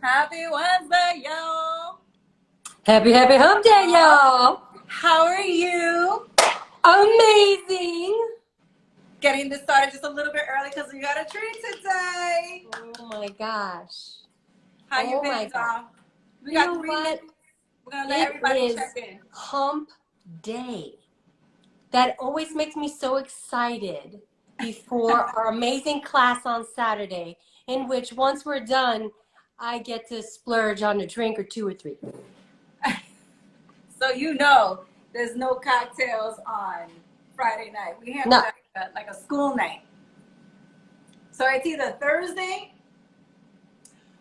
Happy Wednesday, y'all. Happy hump day, y'all. How are you? Amazing. Getting this started just a little bit early because we got a treat today. Oh my gosh. How you Oh my been, God. Dom? We You got know 3 what? minutes. We're going to let It everybody is check in. hump day. That always makes me so excited before our amazing class on Saturday, in which once we're done, I get to splurge on a drink or 2 or 3. So you know there's no cocktails on Friday night. We handle No. that like a school night. So it's either Thursday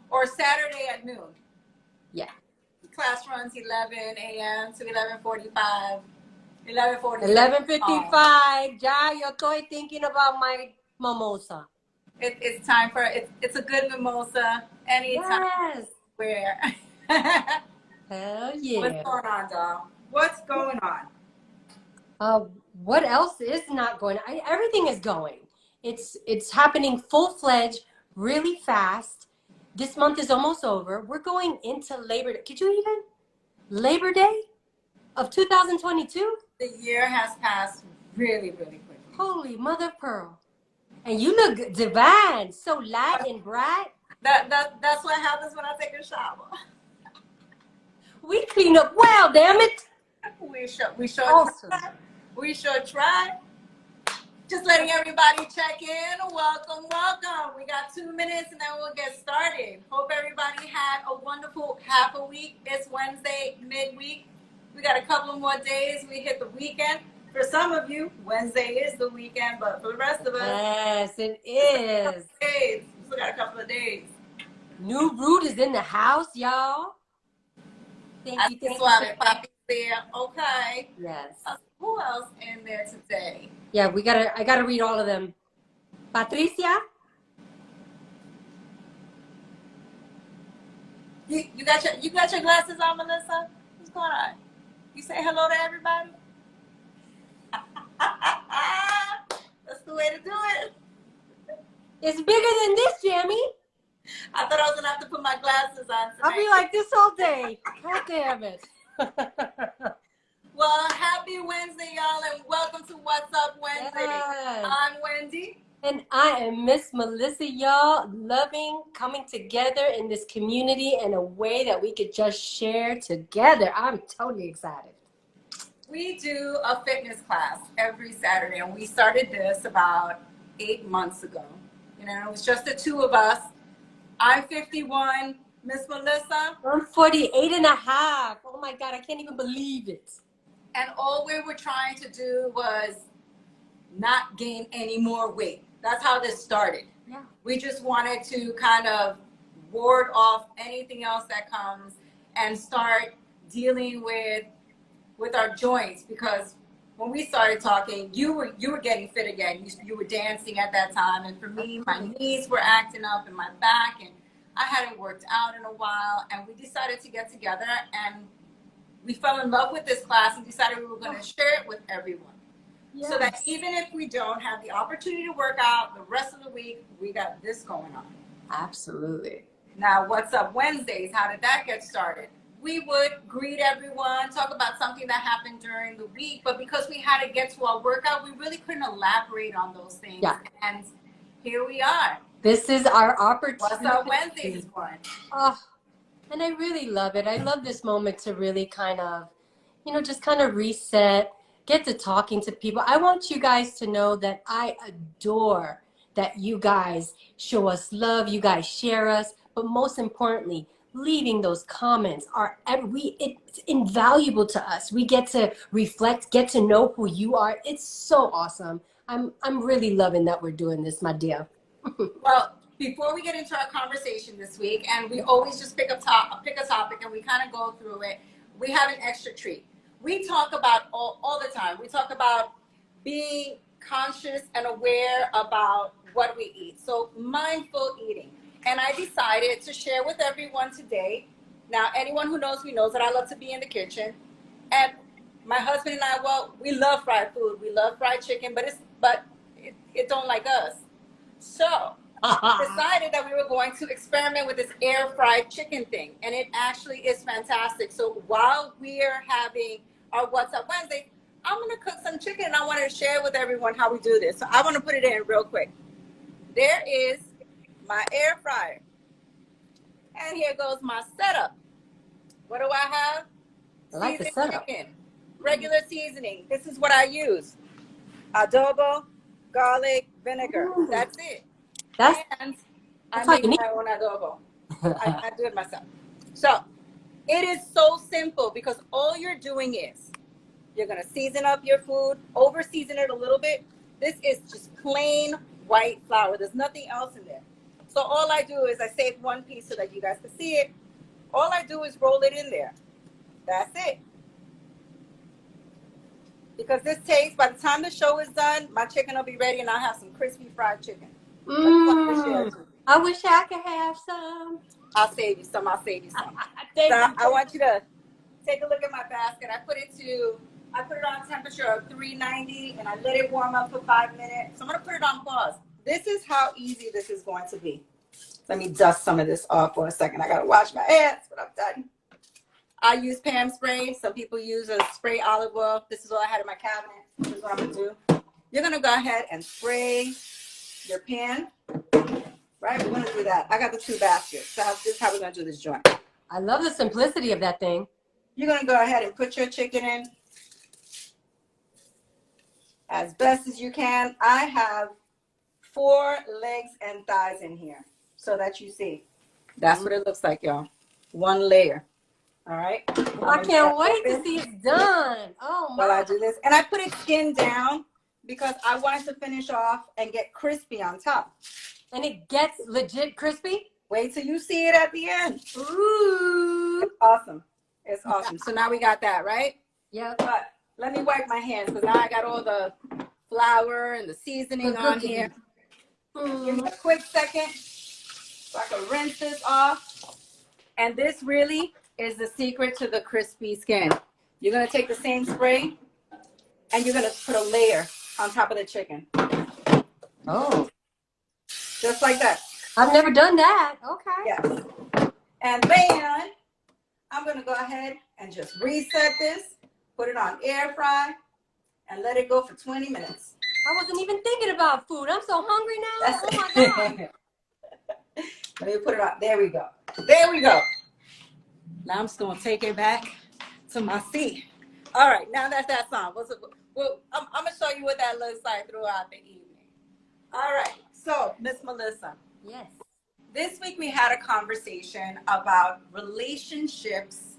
or Saturday at noon. Yeah. Class runs 11 a.m. to 11:45. 11:55. Ya, yo estoy thinking about my mimosa. It's time for it's a good mimosa anytime. Yes. Where Hell what's yeah. going on, doll? What's going on? What else is not going? Everything is going. It's happening full-fledged, really fast. This month is almost over. We're going into Labor Day. Could you even? Labor Day of 2022? The year has passed really, really quickly. Holy mother of pearl. And you look divine, so light and bright. That's what happens when I take a shower. We clean up well, damn it. We sure Awesome. try. We sure try. Just letting everybody check in. Welcome. We got 2 minutes and then we'll get started. Hope everybody had a wonderful half a week. It's Wednesday, midweek. We got a couple more days. We hit the weekend. For some of you, Wednesday is the weekend, but for the rest of us, Yes, it is. days. We still got a couple of days. New Root is in the house, y'all. Thank you. Suave, Papi's there. Okay. Yes. Who else in there today? Yeah, I gotta read all of them. Patricia. You got your glasses on, Melissa? What's going on? You say hello to everybody? That's the way to do it. It's bigger than this, Jamie. I thought I was gonna have to put my glasses on tonight. I'll be like this all day. God damn it. Well, happy Wednesday, y'all, and welcome to What's Up Wednesday. Yes. I'm Wendy. And I am Miss Melissa, y'all. Loving coming together in this community in a way that we could just share together. I'm totally excited. We do a fitness class every Saturday, and we started this about 8 months ago. You know, it was just the two of us. I'm 51. Miss Melissa? I'm 48 and a half. Oh my God, I can't even believe it. And all we were trying to do was not gain any more weight. That's how this started. Yeah. We just wanted to kind of ward off anything else that comes and start dealing with our joints, because when we started talking, you were getting fit again. You were dancing at that time, and for me, my knees were acting up and my back, and I hadn't worked out in a while. And we decided to get together, and we fell in love with this class and decided we were going to share it with everyone. Yes. So that even if we don't have the opportunity to work out the rest of the week, we got this going on. Absolutely. Now, What's Up Wednesdays? How did that get started? We would greet everyone, talk about something that happened during the week, but because we had to get to our workout, we really couldn't elaborate on those things. Yeah. And here we are. This is our opportunity. What's Up Wednesdays is one. Oh, and I really love it. I love this moment to really kind of, just kind of reset, get to talking to people. I want you guys to know that I adore that you guys show us love, you guys share us, but most importantly, leaving those comments it's invaluable to us. We get to reflect, get to know who you are. It's so awesome. I'm really loving that we're doing this, my dear. Well, before we get into our conversation this week, and we always just pick a topic and we kind of go through it, we have an extra treat. We talk about all the time. We talk about being conscious and aware about what we eat. So mindful eating. And I decided to share with everyone today. Now, anyone who knows me knows that I love to be in the kitchen. And my husband and I, well, we love fried food. We love fried chicken, but it don't like us. So decided that we were going to experiment with this air fried chicken thing, and it actually is fantastic. So while we're having our What's Up Wednesday, I'm going to cook some chicken, and I want to share with everyone how we do this. So I want to put it in real quick. There is my air fryer, and here goes my setup. What do I have? I like the Seasoned setup. chicken, regular seasoning. This is what I use: adobo, garlic, vinegar. Ooh. That's it. That's And I all you make need. my own adobo. I do it myself. So it is so simple because all you're doing is you're going to season up your food, over season it a little bit. This is just plain white flour. There's nothing else in there. So all I do is I save one piece so that you guys can see it. All I do is roll it in there. That's it. Because this takes, by the time the show is done, my chicken will be ready and I'll have some crispy fried chicken. I wish I could have some. I'll save you some. I'll save you some. Thank So you. I want you to take a look at my basket. I put it on temperature of 390 and I let it warm up for 5 minutes. So I'm gonna put it on pause. This is how easy this is going to be. Let me dust some of this off for a second. I gotta wash my hands, but I'm done. I use Pam spray. Some people use a spray olive oil. This is what I had in my cabinet. This is what I'm gonna do. You're gonna go ahead and spray your pan. Right, we're gonna do that. I got the 2 baskets. So this is how we're gonna do this joint. I love the simplicity of that thing. You're gonna go ahead and put your chicken in as best as you can. I have 4 legs and thighs in here so that you see. That's what it looks like, y'all. 1 layer. All right. I can't wait to see it done. Oh my. While I do this, and I put it skin down because I want it to finish off and get crispy on top. And it gets legit crispy. Wait till you see it at the end. Ooh. It's awesome. It's awesome. So now we got that, right? Yep. But let me wipe my hands because now I got all the flour and the seasoning on here. Give me a quick second so I can rinse this off. And this really is the secret to the crispy skin. You're going to take the same spray and you're going to put a layer on top of the chicken. Oh. Just like that. I've never done that. Okay. Yes. And then I'm going to go ahead and just reset this, put it on air fry, and let it go for 20 minutes. I wasn't even thinking about food. I'm so hungry now. Oh my God. Let me put it on. There we go. There we go. Now I'm just going to take it back to my seat. All right. Now that's on. Well, I'm going to show you what that looks like throughout the evening. All right. So, Miss Melissa. Yes. This week we had a conversation about relationships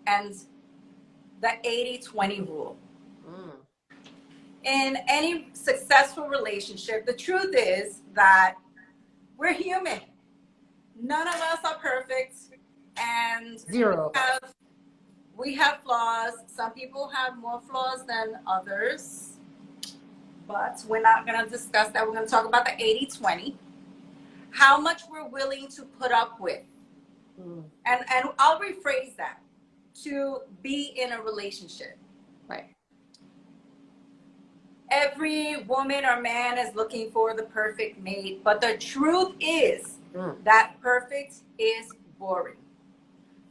and the 80-20 rule. In any successful relationship, the truth is that we're human. None of us are perfect, and Zero. we have flaws. Some people have more flaws than others, but we're not going to discuss that. We're going to talk about the 80-20. How much we're willing to put up with. And I'll rephrase that, to be in a relationship. Right. Every woman or man is looking for the perfect mate, but the truth is that perfect is boring.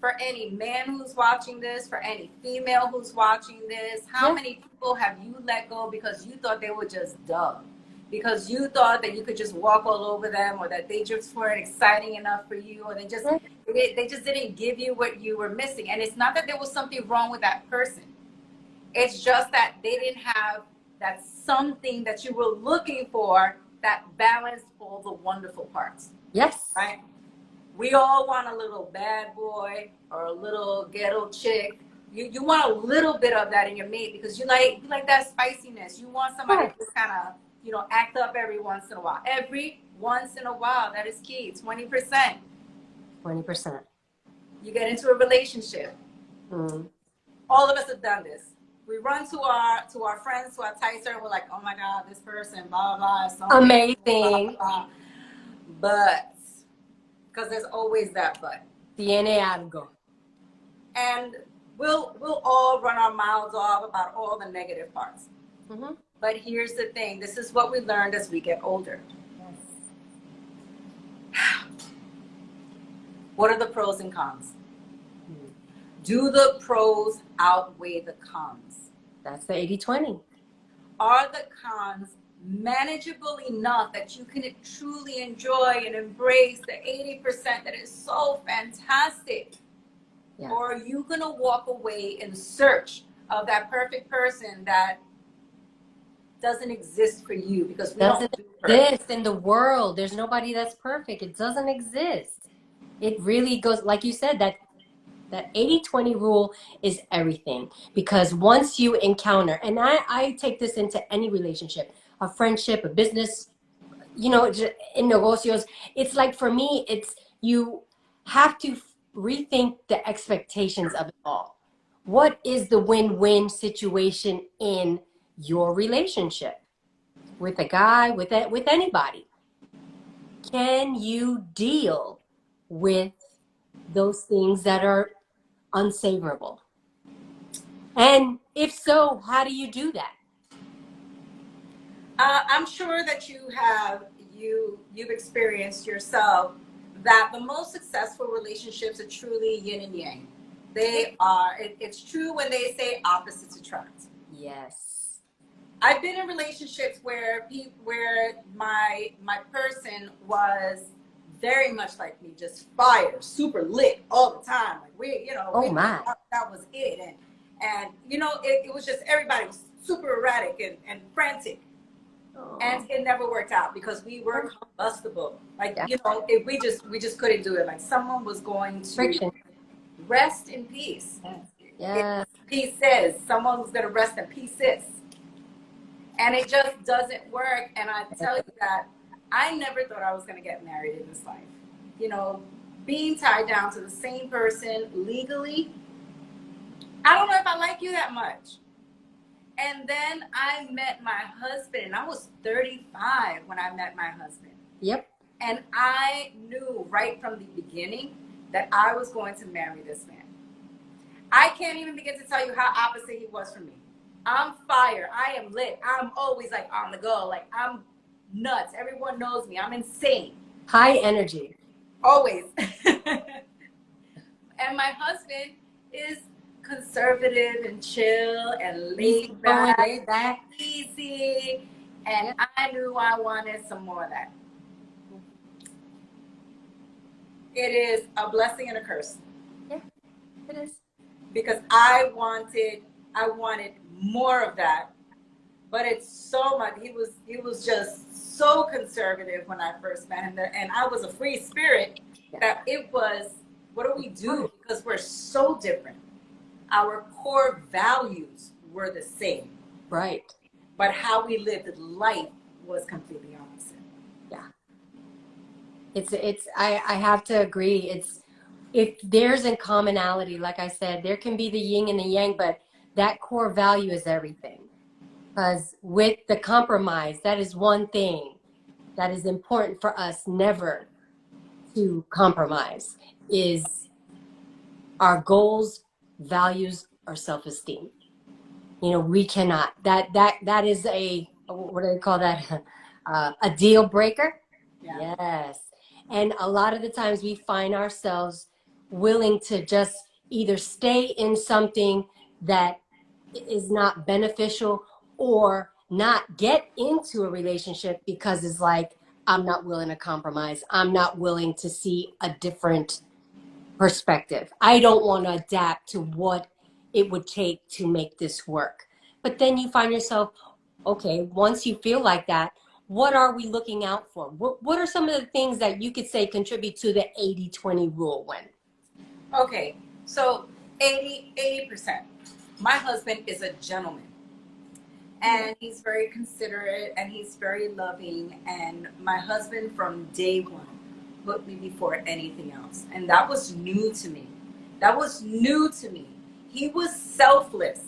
For any man who's watching this, for any female who's watching this, how many people have you let go because you thought they were just dumb? Because you thought that you could just walk all over them, or that they just weren't exciting enough for you, or they just didn't give you what you were missing. And it's not that there was something wrong with that person. It's just that they didn't have that something that you were looking for that balanced all the wonderful parts. Yes. Right? We all want a little bad boy or a little ghetto chick. You want a little bit of that in your mate because you like that spiciness. You want somebody to just kind of, act up every once in a while. Every once in a while, that is key. 20%. 20%. You get into a relationship. All of us have done this. We run to our friends, to our tighter, and we're like, oh my God, this person, blah, blah, is so amazing. Blah, blah. But, because there's always that but. Tiene algo. And we'll all run our mouths off about all the negative parts. But here's the thing. This is what we learned as we get older. What are the pros and cons? Do the pros outweigh the cons? That's the 80-20. Are the cons manageable enough that you can truly enjoy and embrace the 80% that is so fantastic? Yeah. Or are you going to walk away in search of that perfect person that doesn't exist for you? Because we Doesn't don't do perfect. exist in the world. There's nobody that's perfect. It doesn't exist. It really goes, like you said, that 80-20 rule is everything. Because once you encounter, and I take this into any relationship, a friendship, a business, you know, in negocios, it's like for me, it's you have to rethink the expectations of it all. What is the win-win situation in your relationship with a guy, with anybody? Can you deal with those things that are unsavorable? And if so, how do you do that? I'm sure that you've experienced yourself that the most successful relationships are truly yin and yang. They are. It's true when they say opposites attract. Yes. I've been in relationships where my person was very much like me, just fire, super lit all the time. Like Oh my. that was it, and it was just everybody was super erratic and frantic. And it never worked out because we were combustible. Like, Yeah. if we just couldn't do it. Like someone was going to Friction. rest in peace. Yeah. Pieces. Someone was going to rest in pieces. And it just doesn't work. And I tell you that I never thought I was going to get married in this life. Being tied down to the same person legally, I don't know if I like you that much. And then I met my husband, and I was 35 when I met my husband. Yep. And I knew right from the beginning that I was going to marry this man. I can't even begin to tell you how opposite he was from me. I'm fire. I am lit. I'm always like on the go. Like I'm nuts. Everyone knows me. I'm insane. High energy. Always. And my husband is conservative and chill and laid back, easy. And I knew I wanted some more of that. It is a blessing and a curse. Yeah, it is. Because I wanted more of that. But it's so much. He was just so conservative when I first met him, and I was a free spirit. That it was, what do we do? Because we're so different. Our core values were the same. Right. But how we lived life was completely opposite. Yeah. I have to agree. If there's a commonality, like I said, there can be the yin and the yang, but that core value is everything. Because with the compromise, that is one thing that is important for us never to compromise, is our goals, values, or self-esteem. We cannot. That is what do they call that? A deal breaker. Yeah. Yes. And a lot of the times we find ourselves willing to just either stay in something that is not beneficial or not get into a relationship because it's like, I'm not willing to compromise. I'm not willing to see a different perspective. I don't want to adapt to what it would take to make this work. But then you find yourself, okay, once you feel like that, what are we looking out for? What are some of the things that you could say contribute to the 80-20 rule, Wen? Okay, so 80%. My husband is a gentleman. And he's very considerate and he's very loving. And my husband from day one put me before anything else. And that was new to me. He was selfless.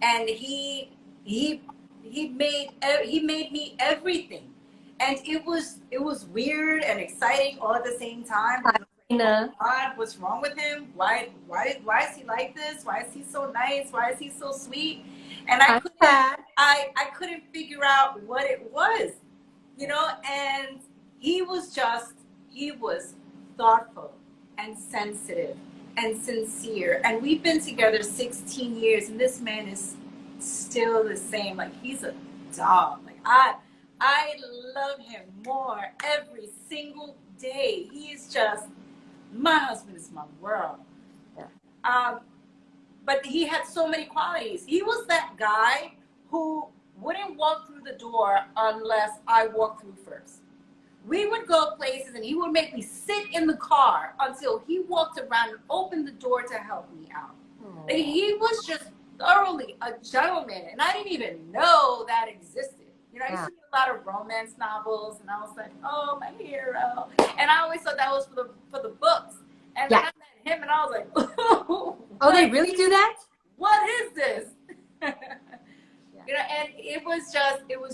And he made me everything. And it was weird and exciting all at the same time. God, what's wrong with him? Why is he like this? Why is he so nice? Why is he so sweet? And I couldn't figure out what it was, and he was just he was thoughtful and sensitive and sincere. And we've been together 16 years, and this man is still the same. Like, he's a dog. Like, I love him more every single day. He is just, my husband is my world. Yeah. But he had so many qualities. He was that guy who wouldn't walk through the door unless I walked through first. We would go places and he would make me sit in the car until he walked around and opened the door to help me out. Like, he was just thoroughly a gentleman, and I didn't even know that existed. You know, I used to read a lot of romance novels, and I was like, oh, my hero. And I always thought that was for the books. And then I met him, and I was like, oh, they really do that? What is this? You know, and it was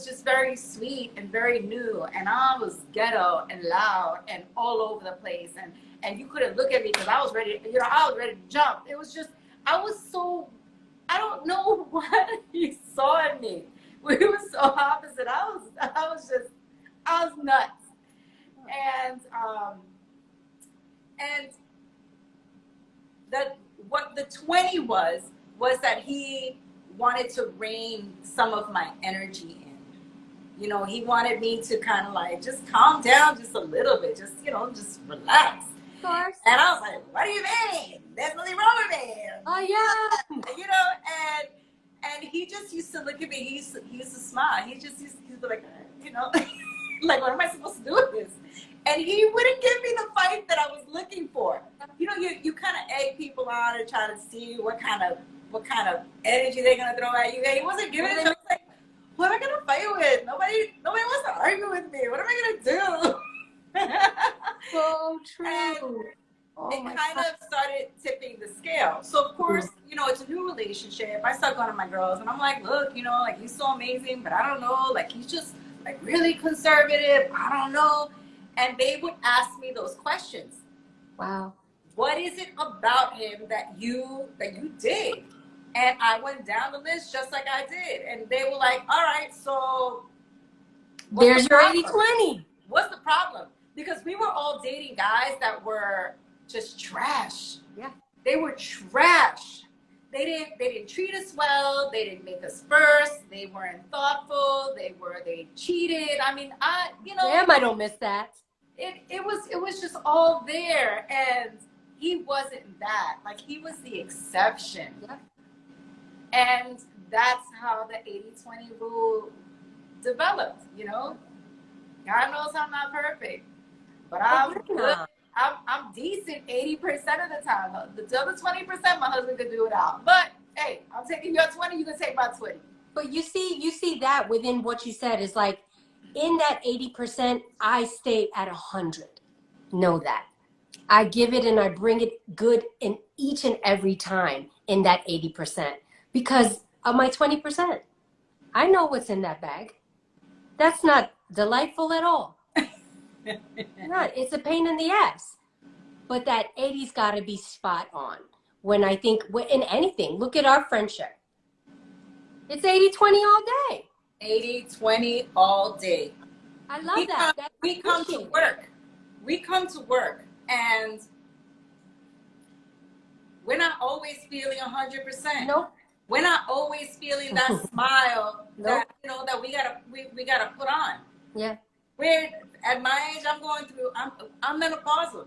just very sweet and very new, and I was ghetto and loud and all over the place, and you couldn't look at me because I was ready, you know, I was ready to jump. It was just, I don't know what he saw in me. We were so opposite. I was nuts. And what the 20 was that he wanted to rein some of my energy in. You know, he wanted me to kind of like just calm down just a little bit, just, you know, just relax. Of course. And I was like, what do you mean? There's nothing wrong with me. Oh, yeah. You know, and he just used to look at me. He used to smile. He used to be like, you know, like, what am I supposed to do with this? And he wouldn't give me the fight that I was looking for. You know, you kind of egg people on and try to see what kind of energy they're gonna throw at you. And he wasn't giving it. So I was like, what am I gonna fight with? Nobody wants to argue with me. What am I gonna do? So true. And it kind of started tipping the scale. So of course, you know, it's a new relationship. I start going to my girls, and I'm like, look, you know, like, he's so amazing, but I don't know, like, he's just like really conservative. I don't know. And they would ask me those questions. Wow. What is it about him that you dig? And I went down the list just like I did. And they were like, all right, so there's your 80-20. What's the problem? Because we were all dating guys that were just trash. Yeah. They were trash. They didn't treat us well. They didn't make us first. They weren't thoughtful. They cheated. I mean, damn, I don't miss that. It was just all there, and he wasn't that. Like, he was the exception. Yeah. And that's how the 80-20 rule developed, you know? God knows I'm not perfect, but I'm good. I'm decent 80% of the time. The other 20%, my husband could do without. But hey, I'm taking your 20, you can take my 20. But you see that within what you said is like, in that 80%, I stay at 100. Know that. I give it and I bring it good in each and every time in that 80% because of my 20%. I know what's in that bag. That's not delightful at all. Not. It's a pain in the ass. But that 80's got to be spot on. When I think in anything, look at our friendship. It's 80-20 all day. 80-20 all day. I love that. We come to work. We come to work, and we're not always feeling 100%. Nope. We're not always feeling that smile Nope. that, you know, that we gotta put on. Yeah. We're at my age. I'm menopausal.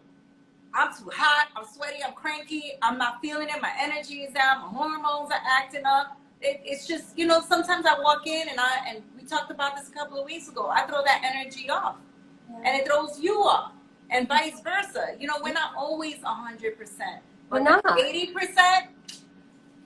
I'm too hot. I'm sweaty. I'm cranky. I'm not feeling it. My energy is down. My hormones are acting up. It's just, you know, sometimes I walk in and we talked about this a couple of weeks ago. I throw that energy off, and it throws you off, and vice versa. You know, we're not always 100%. We're not. 80%,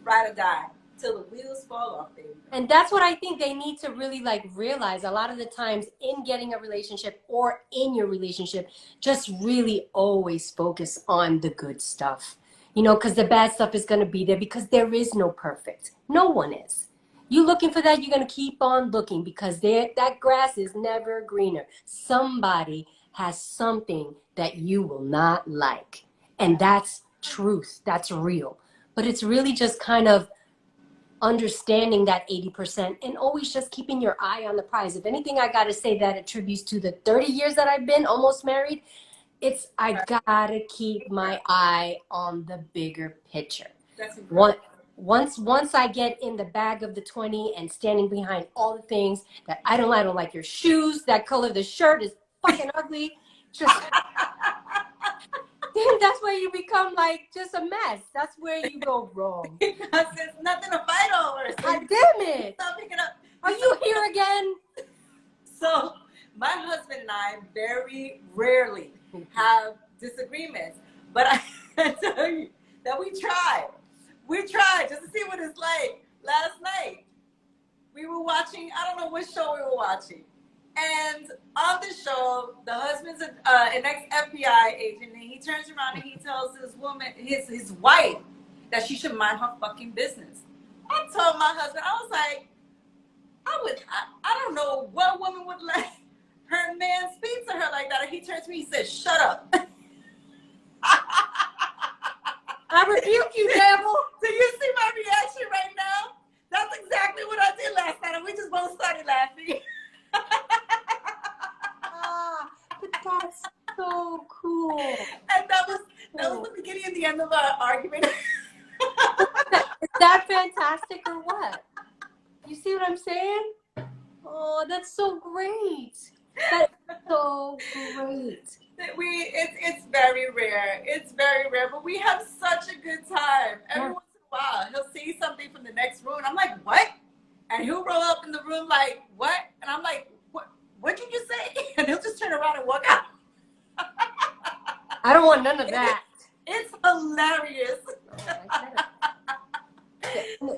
ride or die till the wheels fall off, baby. And that's what I think they need to really like realize a lot of the times in getting a relationship or in your relationship, just really always focus on the good stuff. You know, because the bad stuff is going to be there because there is no perfect. No one is. You looking for that, you're going to keep on looking because that grass is never greener. Somebody has something that you will not like. And that's truth. That's real. But it's really just kind of understanding that 80% and always just keeping your eye on the prize. If anything, I got to say that attributes to the 30 years that I've been almost married, I gotta keep my eye on the bigger picture. That's incredible. Once I get in the bag of the 20 and standing behind all the things that I don't like your shoes, that color of the shirt is fucking ugly. Just then that's where you become like just a mess. That's where you go wrong. Because it's nothing to fight over. So God damn it. stop picking up. Are you here again? So my husband and I very rarely have disagreements, but I tell you that we tried. We tried just to see what it's like. Last night, we were watching, I don't know what show we were watching. And on the show, the husband's an ex-FBI agent, and he turns around and he tells his woman, his wife, that she should mind her fucking business. I told my husband, I was like, I don't know what woman would let her man speak to her like that. And he turns to me, he says, shut up. I rebuke you, devil. Do you see my reaction right now? That's exactly what I did last night, and we just both started laughing. But that's so cool. And that was the beginning and the end of our argument. Is that fantastic or what? You see what I'm saying? Oh, that's so great. That's so great. It's very rare. It's very rare, but we have such a good time. Every once in a while, he'll see something from the next room, and I'm like, what? And he'll roll up in the room like, what? And I'm like, what did you say? And he'll just turn around and walk out. I don't want none of that. It's hilarious.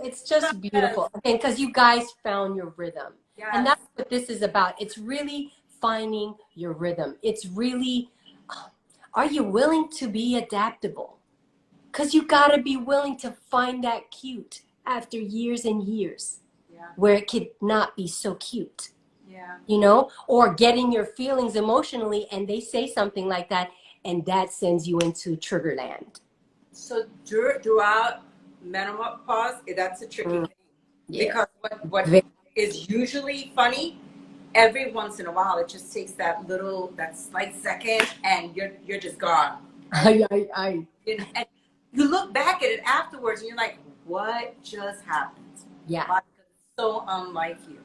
It's just beautiful. And because you guys found your rhythm. Yes. And that's what this is about. It's really finding your rhythm. It's really, are you willing to be adaptable? Because you got to be willing to find that cute after years and years, where it could not be so cute. Yeah. You know, or getting your feelings emotionally and they say something like that and that sends you into trigger land. So throughout menopause, that's a tricky thing. Yeah. Because what is usually funny, every once in a while, it just takes that slight second and you're just gone. And you look back at it afterwards and you're like, what just happened? Yeah. It's so unlike you.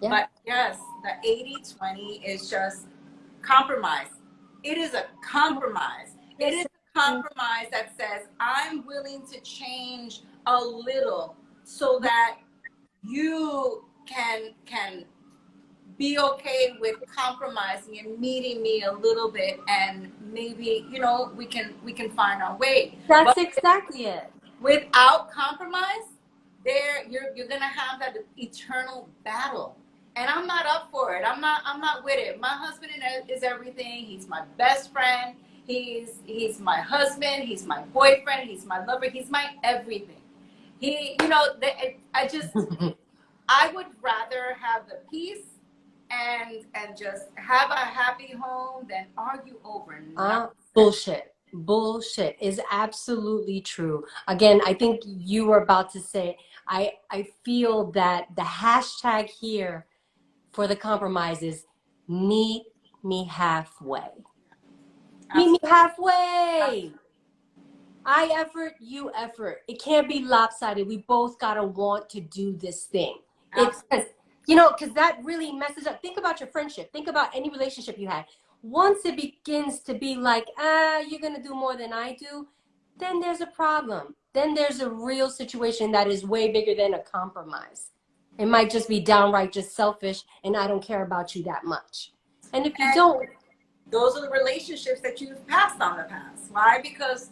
Yeah. But yes, the 80-20 is just compromise. It is a compromise. It is a compromise that says, I'm willing to change a little so that you can be okay with compromising and meeting me a little bit, and maybe, we can find our way. That's exactly it. Without compromise, you're gonna have that eternal battle. And I'm not up for it. I'm not with it. My husband is everything. He's my best friend. He's my husband. He's my boyfriend. He's my lover. He's my everything. I would rather have the peace and just have a happy home than argue over nothing. Bullshit is absolutely true. Again, I think you were about to say, I feel that the hashtag here for the compromise is meet me halfway. Meet me halfway. I effort, you effort. It can't be lopsided. We both gotta want to do this thing. It's because that really messes up. Think about your friendship. Think about any relationship you had. Once it begins to be like, you're gonna do more than I do, then there's a problem. Then there's a real situation that is way bigger than a compromise. It might just be downright just selfish and I don't care about you that much. And if you don't. Those are the relationships that you've passed on the past. Why? Because,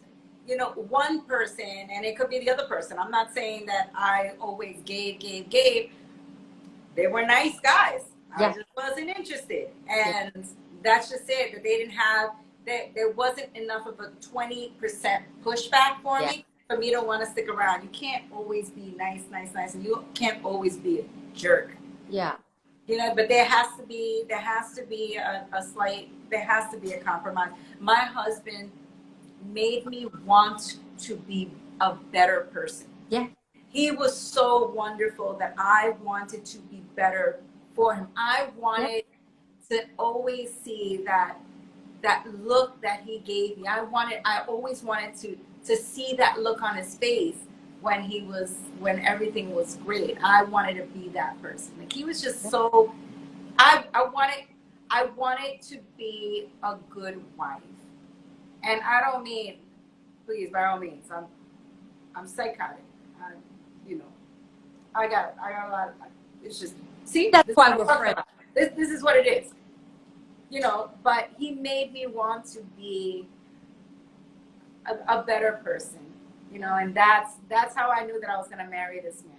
one person, and it could be the other person. I'm not saying that I always gave. They were nice guys. I just wasn't interested. And that's just it, that they didn't have, there wasn't enough of a 20% pushback for me to want to stick around. You can't always be nice, and you can't always be a jerk. Yeah. But there has to be a compromise. My husband made me want to be a better person. Yeah. He was so wonderful that I wanted to be better for him. I wanted to always see that that look that he gave me. I always wanted to see that look on his face when everything was great. I wanted to be that person. Like he was just so, I wanted to be a good wife. And I don't mean, please, by all means, I'm psychotic. You know, I got a lot of, it's just, see, That's this is why what we're I'm talking friends. about. This is what it is. You know, but he made me want to be a better person, you know, and that's how I knew that I was going to marry this man.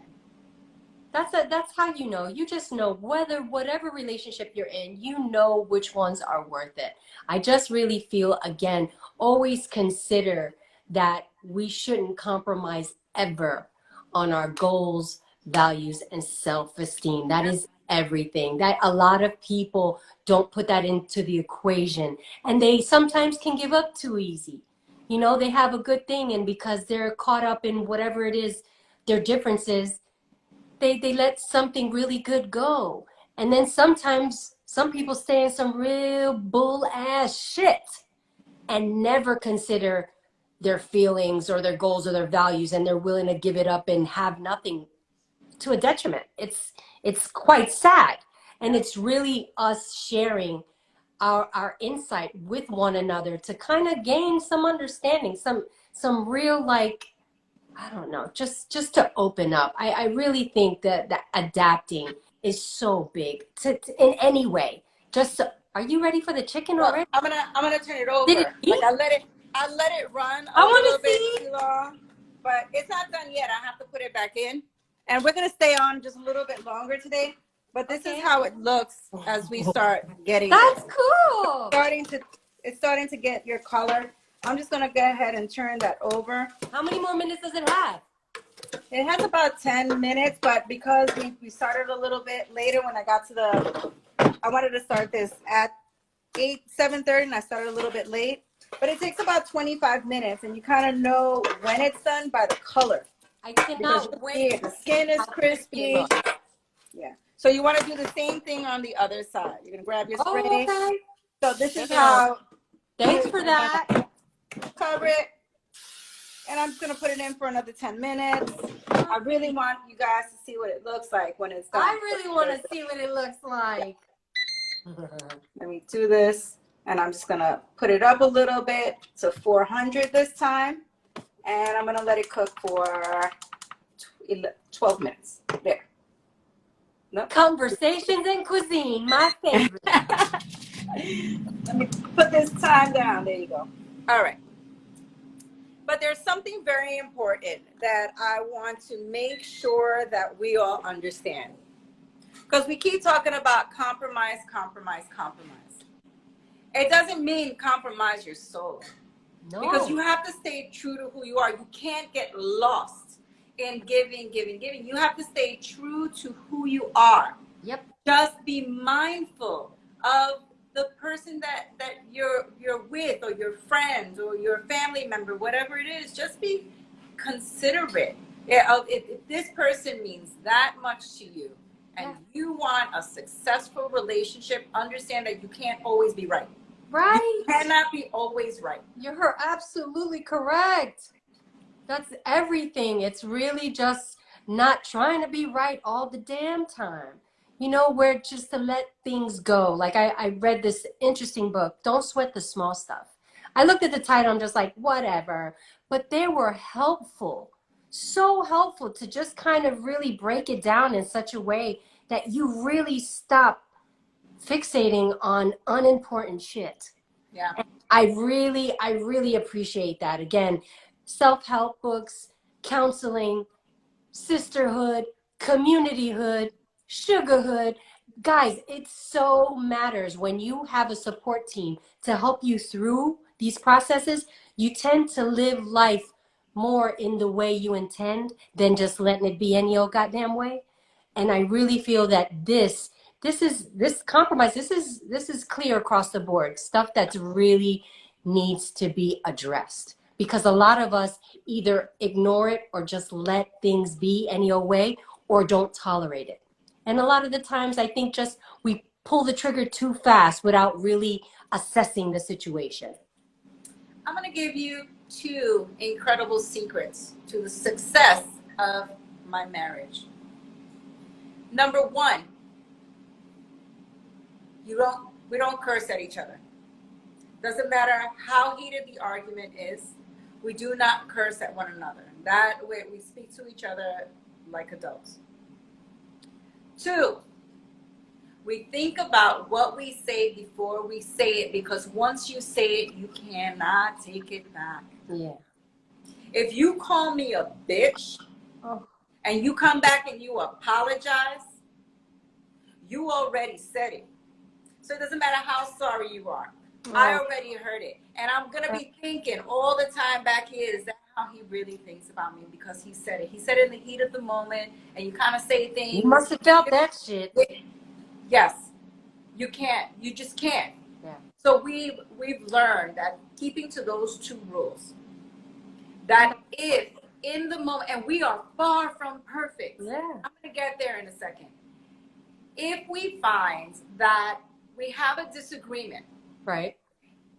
That's how you know. You just know whatever relationship you're in, you know which ones are worth it. I just really feel, again, always consider that we shouldn't compromise ever on our goals, values, and self-esteem. That is everything. That a lot of people don't put that into the equation, and they sometimes can give up too easy. You know, they have a good thing, and because they're caught up in whatever it is, their differences, they let something really good go. And then sometimes some people stay in some real bull ass shit and never consider their feelings or their goals or their values, and they're willing to give it up and have nothing to a detriment. It's quite sad. And it's really us sharing our insight with one another to kind of gain some understanding, some real, like, I don't know, just to open up. I really think that adapting is so big in any way. Are you ready for the chicken Well, already? I'm gonna turn it Did it over. Like eat? I let it run I a want little to bit see. too long, but it's not done yet. I have to put it back in, and we're gonna stay on just a little bit longer today. But this is Okay. how it looks as we start getting That's it. cool. It's starting to get your color. I'm just gonna go ahead and turn that over. How many more minutes does it have? It has about 10 minutes, but because we started a little bit later when I got to I wanted to start this at 7:30, and I started a little bit late. But it takes about 25 minutes, and you kind of know when it's done by the color. I Because cannot wait. the skin is How crispy it crispy. looks. Yeah. So you want to do the same thing on the other side. You're going to grab your Oh, spray. okay. So this is Damn. how Thanks you're for going that. to cover it. And I'm just going to put it in for another 10 minutes. I really want you guys to see what it looks like when it's done. I really want to see what it looks like. Let me do this. And I'm just going to put it up a little bit to 400 this time. And I'm going to let it cook for 12 minutes. There. Nope. Conversations and cuisine, my favorite. Let me put this time down. There you go. All right. But there's something very important that I want to make sure that we all understand. Because we keep talking about compromise, compromise, compromise. It doesn't mean compromise your soul. No. Because you have to stay true to who you are. You can't get lost in giving. You have to stay true to who you are. Yep. Just be mindful of the person that you're with, or your friends, or your family member, whatever it is. Just be considerate. If this person means that much to you, and you want a successful relationship, understand that you can't always be right. Right. You cannot be always right. You're absolutely correct. That's everything. It's really just not trying to be right all the damn time. You know, where just to let things go. Like I read this interesting book, Don't Sweat the Small Stuff. I looked at the title, I'm just like, whatever. But they were helpful, so helpful to just kind of really break it down in such a way that you really stop fixating on unimportant shit. Yeah. And I really appreciate that. Again, self-help books, counseling, sisterhood, communityhood, sugarhood. Guys, it so matters when you have a support team to help you through these processes. You tend to live life more in the way you intend than just letting it be any old goddamn way. And I really feel that this compromise, this is clear across the board, stuff that really needs to be addressed, because a lot of us either ignore it or just let things be any old way, or don't tolerate it. And a lot of the times I think just we pull the trigger too fast without really assessing the situation? I'm going to give you two incredible secrets to the success of my marriage. Number one, we don't curse at each other. Doesn't matter how heated the argument is, we do not curse at one another. That way we speak to each other like adults. Two, we think about what we say before we say it, because once you say it, you cannot take it back. Yeah. If you call me a bitch and you come back and you apologize, you already said it. So it doesn't matter how sorry you are. I already heard it. And I'm going to be thinking all the time back here, is that how he really thinks about me? Because he said it. He said it in the heat of the moment, and you kind of say things. You must have felt that shit. Yes. You can't. You just can't. Yeah. So we've learned that keeping to those two rules, that if in the moment, and we are far from perfect. Yeah. I'm going to get there in a second. If we find that we have a disagreement, right,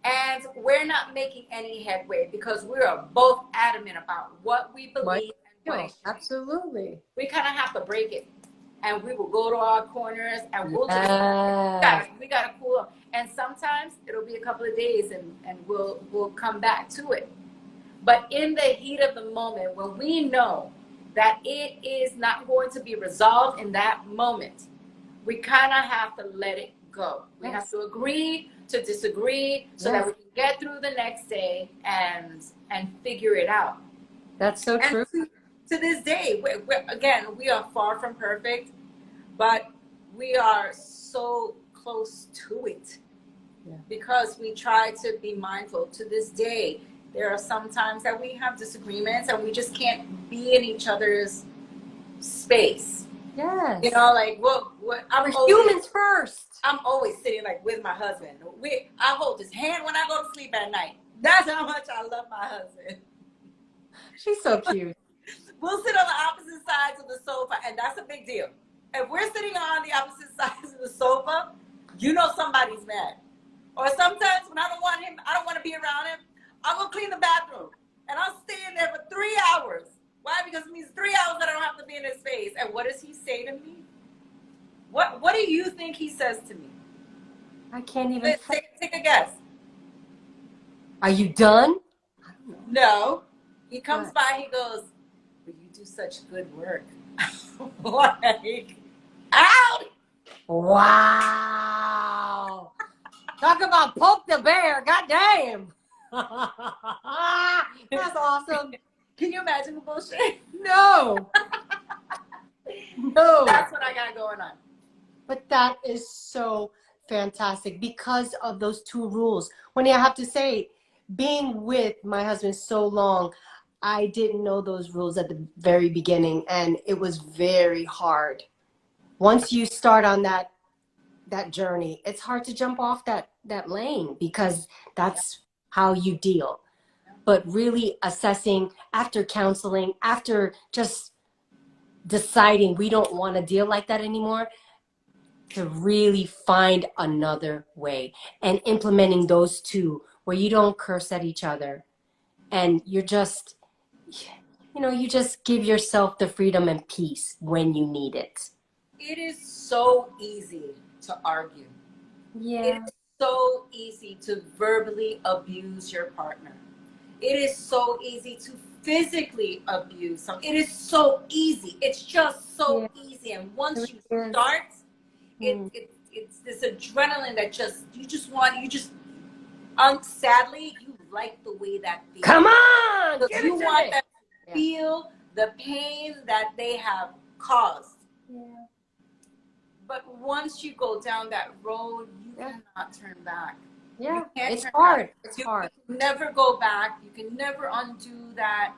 and we're not making any headway because we are both adamant about what we believe and what absolutely, we kind of have to break it, and we will go to our corners and we'll just we gotta cool off. And sometimes it'll be a couple of days, and we'll come back to it. But in the heat of the moment, when we know that it is not going to be resolved in that moment, we kind of have to let it go. We have to agree to disagree so that we can get through the next day and figure it out. That's so true. To this day, again, we are far from perfect, but we are so close to it because we try to be mindful. To this day, there are some times that we have disagreements and we just can't be in each other's space. Yes. You know, like we're humans first. I'm always sitting like with my husband. I hold his hand when I go to sleep at night. That's how much I love my husband. She's so cute. We'll sit on the opposite sides of the sofa, and that's a big deal. If we're sitting on the opposite sides of the sofa, you know somebody's mad. Or sometimes when I don't want to be around him, I'll go clean the bathroom, and I'll stay in there for 3 hours. Why? Because it means 3 hours that I don't have to be in his face. And what does he say to me? What do you think he says to me? I can't even take a guess. Are you done? No. He comes by, he goes, "But you do such good work." Like, out! Wow. Talk about poke the bear. God damn. That's awesome. Can you imagine the bullshit? No. No. That's what I got going on. But that is so fantastic because of those two rules. When I have to say, being with my husband so long, I didn't know those rules at the very beginning, and it was very hard. Once you start on that journey, it's hard to jump off that lane because that's how you deal. But really assessing after counseling, after just deciding we don't want to deal like that anymore, to really find another way and implementing those two where you don't curse at each other and you're just, you just give yourself the freedom and peace when you need it. It is so easy to argue. Yeah. It is so easy to verbally abuse your partner. It is so easy to physically abuse someone. It is so easy. It's just so easy. And once you start, it's this adrenaline that sadly, you like the way that feels. Come on! You want them to feel the pain that they have caused. Yeah. But once you go down that road, you cannot turn back. Yeah, it's hard. It's hard. You can never go back. You can never undo that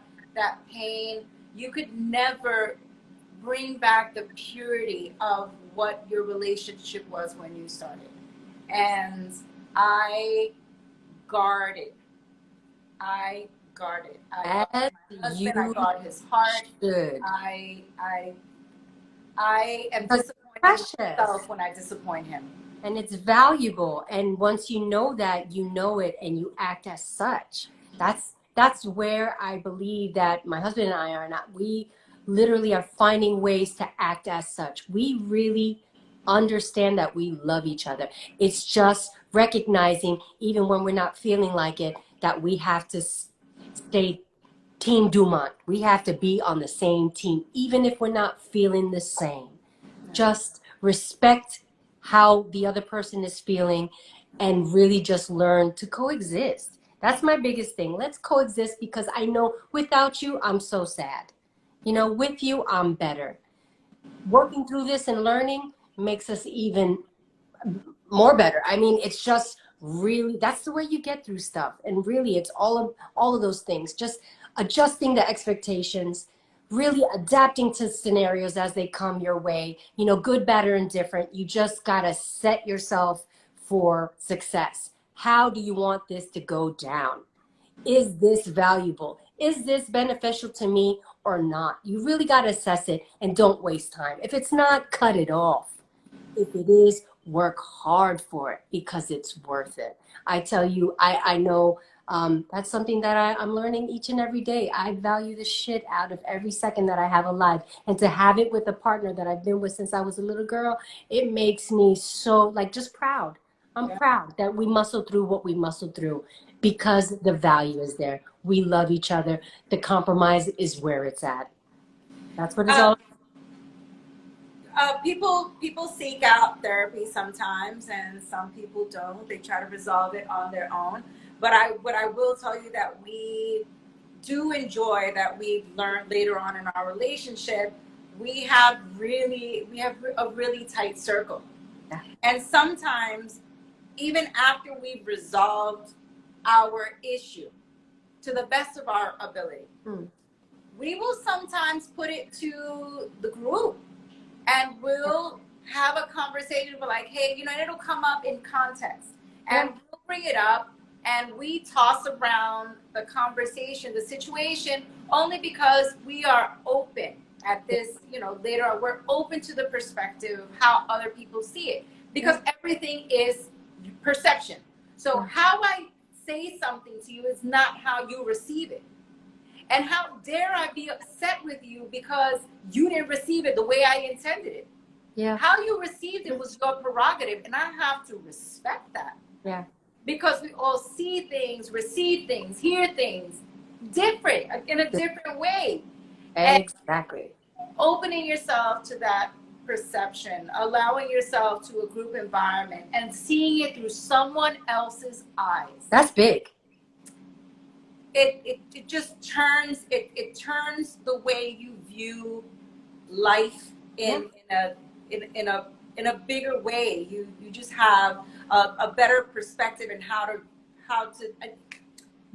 pain. You could never bring back the purity of what your relationship was when you started. And I guarded. I guard my husband. I guard his heart. I am disappointed in myself when I disappoint him. and it's valuable. And once you know that, you know it, and you act as such. That's where I believe that my husband and I are not. We literally are finding ways to act as such. We really understand that we love each other. It's just recognizing, even when we're not feeling like it, that we have to stay Team Dumont. We have to be on the same team, even if we're not feeling the same. Just respect how the other person is feeling and really just learn to coexist. That's my biggest thing. Let's coexist, because I know without you, I'm so sad. You know, with you, I'm better. Working through this and learning makes us even more better. I mean, it's just really, that's the way you get through stuff. And really, it's all of those things. Just adjusting the expectations, really adapting to scenarios as they come your way, you know, good, bad, or indifferent. You just got to set yourself for success. How do you want this to go down? Is this valuable? Is this beneficial to me or not? You really got to assess it, and don't waste time. If it's not, cut it off. If it is, work hard for it, because it's worth it. I tell you, I know that's something that I'm learning each and every day. I value the shit out of every second that I have alive. And to have it with a partner that I've been with since I was a little girl, it makes me so, like, just proud. I'm proud that we muscled through what we muscled through, because the value is there. We love each other. The compromise is where it's at. That's what it's all about. People seek out therapy sometimes, and some people don't. They try to resolve it on their own. But what I will tell you that we do enjoy, that we've learned later on in our relationship, we have a really tight circle. Yeah. And sometimes, even after we've resolved our issue to the best of our ability, we will sometimes put it to the group, and we'll have a conversation. We're like, hey, you know, and it'll come up in context, and we'll bring it up, and we toss around the conversation, the situation, only because we are open at this, you know, later on, we're open to the perspective of how other people see it, because everything is perception. So how I say something to you is not how you receive it. And how dare I be upset with you because you didn't receive it the way I intended it? Yeah. How you received it was your prerogative, and I have to respect that. Yeah. Because we all see things, receive things, hear things different, in a different way. Exactly. And opening yourself to that perception, allowing yourself to a group environment, and seeing it through someone else's eyes. That's big. It just turns the way you view life in a bigger way. You just have a better perspective in how to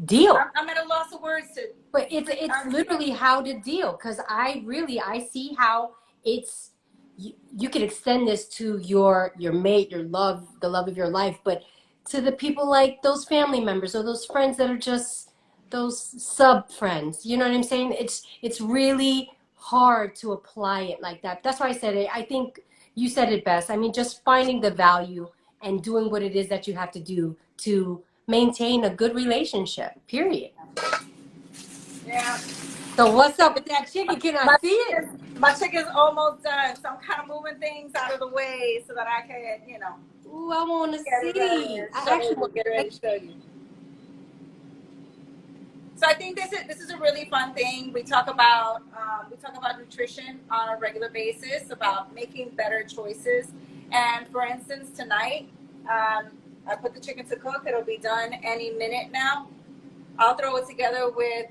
deal. I'm at a loss of words to. But it's literally how to deal, because I see how it's you can extend this to your mate, your love, the love of your life, but to the people like those family members or those friends that are just those sub friends, you know what I'm saying? It's really hard to apply it like that. That's why I said it. I think you said it best. I mean, just finding the value and doing what it is that you have to do to maintain a good relationship, period. Yeah. So what's up with that chicken? Can I see it? My chicken's almost done, so I'm kind of moving things out of the way so that I can, you know. Ooh, I want to see. I actually want to get ready to show you. So I think this is a really fun thing. We talk about nutrition on a regular basis, about making better choices. And for instance, tonight I put the chicken to cook. It'll be done any minute now. I'll throw it together with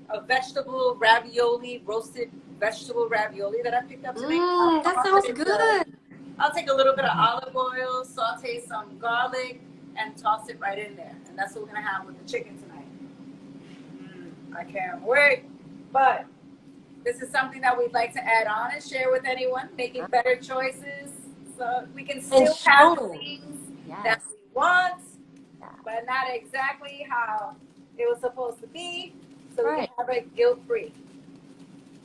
a vegetable ravioli, roasted vegetable ravioli that I picked up today. That sounds good. I'll take a little bit of olive oil, saute some garlic, and toss it right in there. And that's what we're gonna have with the chicken tonight. I can't wait. But this is something that we'd like to add on and share with anyone, making better choices so we can still have the things that we want, but not exactly how it was supposed to be, so we can have it guilt-free.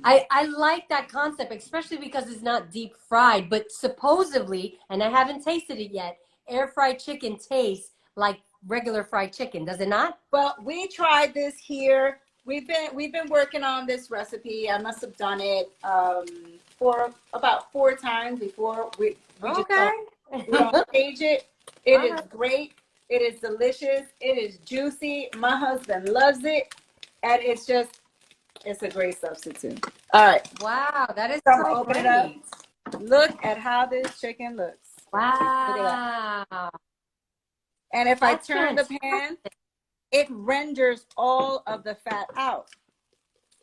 I like that concept, especially because it's not deep fried, but supposedly, and I haven't tasted it yet, air fried chicken taste like regular fried chicken, does it not? Well, we tried this here. We've been working on this recipe. I must have done it for about 4 times before we just Okay. we don't stage it. It All is right. great. It is delicious. It is juicy. My husband loves it, and it's a great substitute. All right, Wow, that is so I'm gonna so open it up. great. Look at how this chicken looks. Look at that. Wow. And if I That's turn the fantastic. pan, it renders all of the fat out.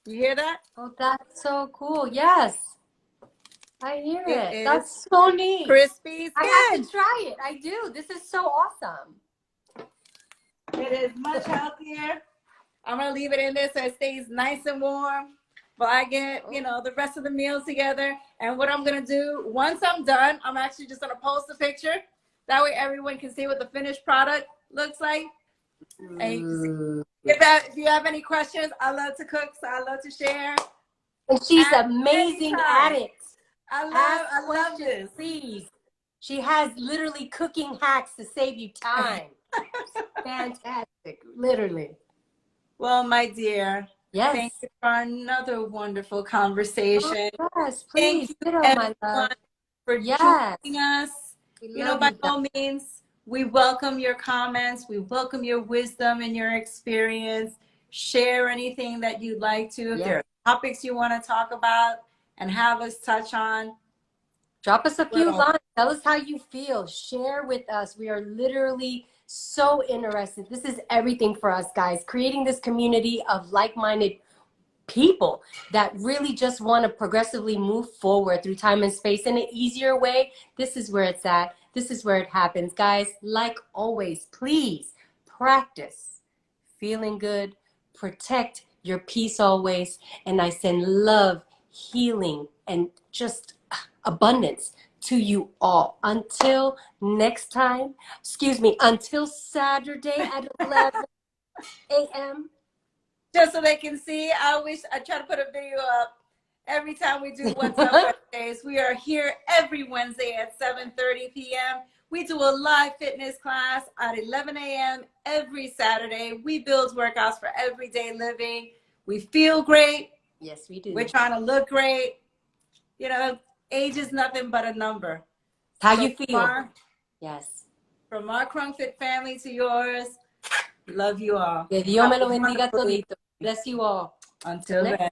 You hear that? Oh, that's so cool. Yes, I hear It it. is That's so neat. crispy I have skin. to try it. I do. This is so awesome. It is much healthier. I'm gonna leave it in there so it stays nice and warm. But I get, the rest of the meal together. And what I'm gonna do, once I'm done, I'm actually just gonna post a picture. That way everyone can see what the finished product looks like. And if you have any questions, I love to cook, so I love to share. And she's Ask amazing at anytime. it. I Ask love questions, this. please. She has literally cooking hacks to save you time. Fantastic, literally. Well, my dear, Yes. thank you for another wonderful conversation. Oh, yes, Thank please. you, Ditto, my everyone, love. for Yes. joining us. We You know, love by you all guys. means, we welcome your comments. We welcome your wisdom and your experience. Share anything that you'd like to. If Yes. there are topics you want to talk about and have us touch on, Drop us a few well, lines. Tell us how you feel. Share with us. We are literally so interested. This is everything for us, guys. Creating this community of like-minded people that really just want to progressively move forward through time and space in an easier way. This is where it's at. This is where it happens. Guys, like always, please practice feeling good. Protect your peace always. And I send love, healing, and just abundance to you all. Until next time, until Saturday at 11 a.m. just so they can see, I try to put a video up every time we do What's Up Wednesdays. We are here every Wednesday at 7:30 p.m. We do a live fitness class at 11 a.m. every Saturday. We build workouts for everyday living. We feel great. Yes, we do. We're trying to look great. Age is nothing but a number. How So you feel? Yes. From our Crunkfit family to yours, love you all. Que Dios me lo Have a bendiga wonderful todito. Bless you all. Until Next then.